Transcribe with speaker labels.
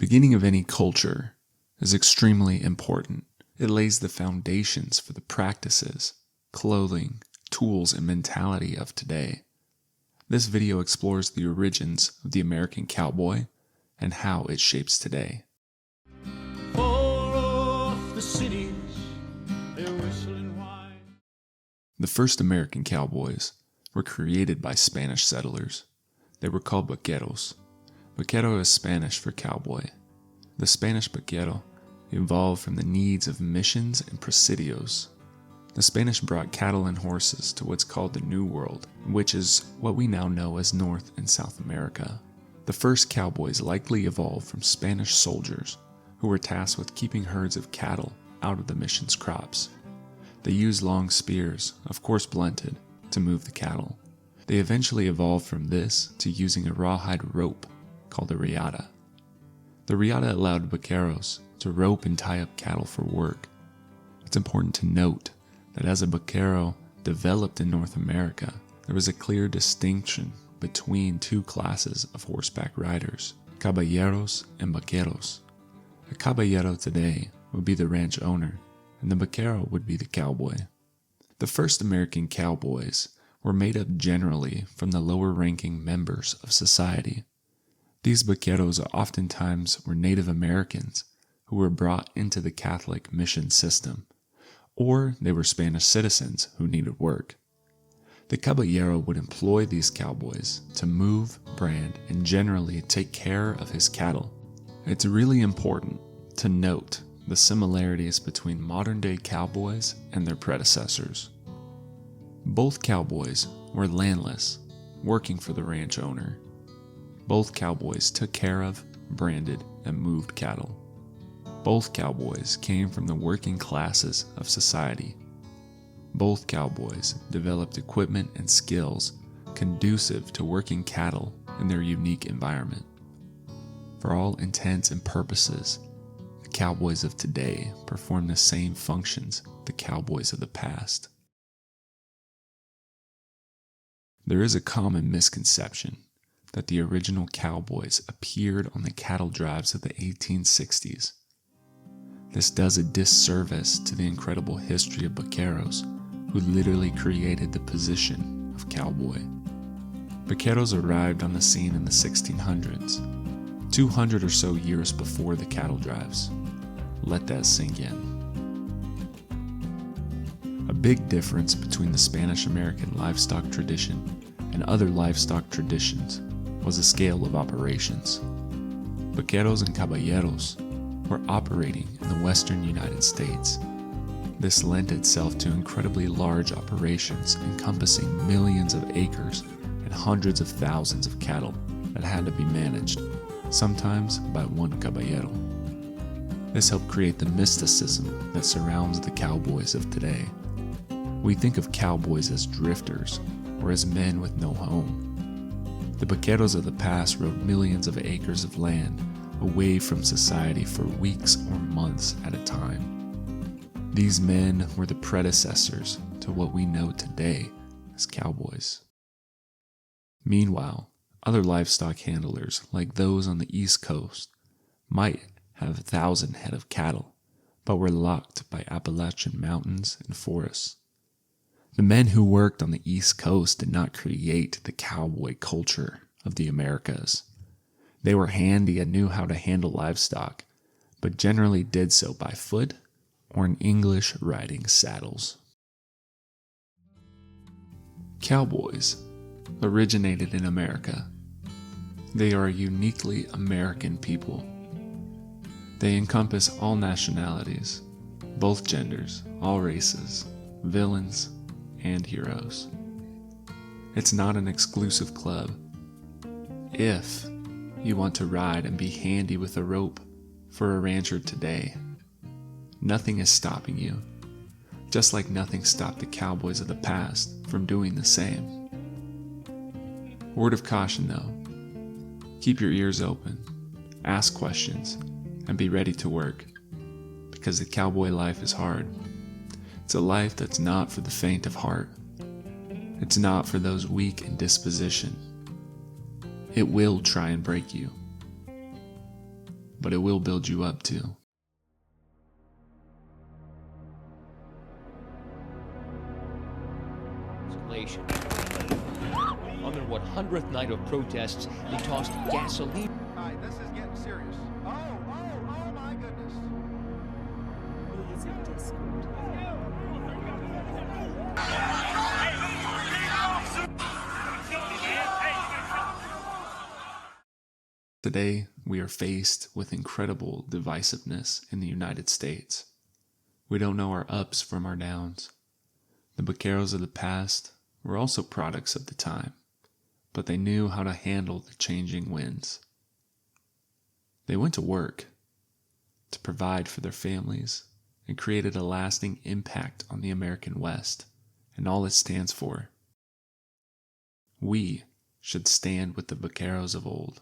Speaker 1: beginning of any culture is extremely important. It lays the foundations for the practices, clothing, tools, and mentality of today. This video explores the origins of the American cowboy and how it shapes today. The first American cowboys were created by Spanish settlers. They were called vaqueros. Vaquero is Spanish for cowboy. The Spanish vaquero evolved from the needs of missions and presidios. The Spanish brought cattle and horses to what's called the New World, which is what we now know as North and South America. The first cowboys likely evolved from Spanish soldiers who were tasked with keeping herds of cattle out of the mission's crops. They used long spears, of course blunted, to move the cattle. They eventually evolved from this to using a rawhide rope called a 𝗖𝗢𝗡𝗘𝗖𝗧. The 𝗖𝗢𝗡𝗘𝗖𝗧 allowed vaqueros to rope and tie up cattle for work. It's important to note that as a vaquero developed in North America, there was a clear distinction between two classes of horseback riders, caballeros and vaqueros. A caballero today would be the ranch owner, and the vaquero would be the cowboy. The first American cowboys were made up generally from the lower-ranking members of society. These vaqueros oftentimes were Native Americans who were brought into the Catholic mission system, or they were Spanish citizens who needed work. The caballero would employ these cowboys to move, brand, and generally take care of his cattle. It's really important to note the similarities between modern-day cowboys and their predecessors. Both cowboys were landless, working for the ranch owner. Both cowboys took care of, branded, and moved cattle. Both cowboys came from the working classes of society. Both cowboys developed equipment and skills conducive to working cattle in their unique environment. For all intents and purposes, the cowboys of today perform the same functions the cowboys of the past. There is a common misconception that the original cowboys appeared on the cattle drives of the 1860s. This does a disservice to the incredible history of vaqueros, who literally created the position of cowboy. Vaqueros arrived on the scene in the 1600s, 200 or so years before the cattle drives. Let that sink in. A big difference between the Spanish-American livestock tradition and other livestock traditions was the scale of operations. Vaqueros and caballeros were operating in the western United States. This lent itself to incredibly large operations encompassing millions of acres and hundreds of thousands of cattle that had to be managed, sometimes by one caballero. This helped create the mysticism that surrounds the cowboys of today. We think of cowboys as drifters or as men with no home. The vaqueros of the past rode millions of acres of land away from society for weeks or months at a time. These men were the predecessors to what we know today as cowboys. Meanwhile, other livestock handlers, like those on the East Coast, might have 1,000 head of cattle, but were locked by Appalachian mountains and forests. The men who worked on the East Coast did not create the cowboy culture of the Americas. They were handy and knew how to handle livestock, but generally did so by foot or in English riding saddles. Cowboys originated in America. They are a uniquely American people. They encompass all nationalities, both genders, all races, villains, and heroes. It's not an exclusive club. If you want to ride and be handy with a rope for a rancher today, nothing is stopping you, just like nothing stopped the cowboys of the past from doing the same. Word of caution though, keep your ears open, ask questions, and be ready to work, because the cowboy life is hard. It's a life that's not for the faint of heart. It's not for those weak in disposition. It will try and break you. but it will build you up too.
Speaker 2: On their 100th night of protests, they tossed gasoline.
Speaker 3: All right, this is getting serious. Oh my goodness.
Speaker 1: Today, we are faced with incredible divisiveness in the United States. We don't know our ups from our downs. The vaqueros of the past were also products of the time, but they knew how to handle the changing winds. They went to work to provide for their families and created a lasting impact on the American West and all it stands for. We should stand with the vaqueros of old.